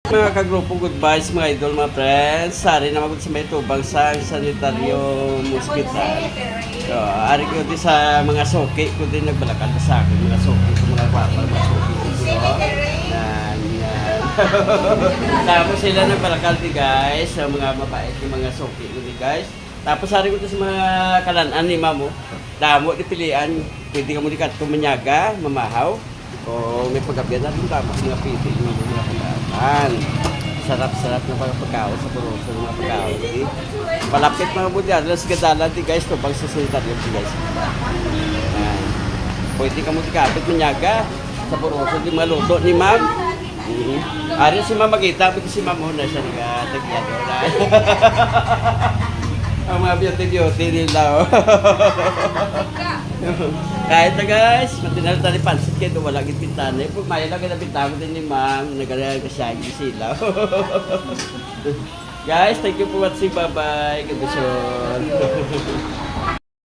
Mga kagrupo, good vibes mga idol, mga friends. Sari na magod sa may tubang sa sanitaryong hospital. So, ari ko din sa mga soki ko din nagbalakad sa akin. Mga soki ko, mga papa, mga soki ko. Yan, yan. Tapos sila nagbalakad din guys, sa mga mabait yung mga soki ko din guys. Tapos sari ko din sa mga kalanaan ni mamo. Damo di pilian, pwede ka mo di kato manyaga, mamahaw. O may pagkabiyan natin tapos mga piti, mga pagkakaan. Sarap-sarap na pagkakaon sa puroso ng mga pagkaon. Di? Palapit mga buti, alas gadalan di guys, ito pang sasunod yun di guys. Yan. Pwede ka mo di kapit manyaga sa puroso di maluto ni ma'am. Ari si ma'am magkita, pwede si ma'am muna siya nag-tagyan. Ang mga beauty nila. Kahit na guys, matinal tali pansit kayo ito, wala gitpintana. Pag maya lang kinapinta ko din ni ma'am, nag-alala ka siya, sila. Guys, thank you for watching. Bye-bye. Good vision.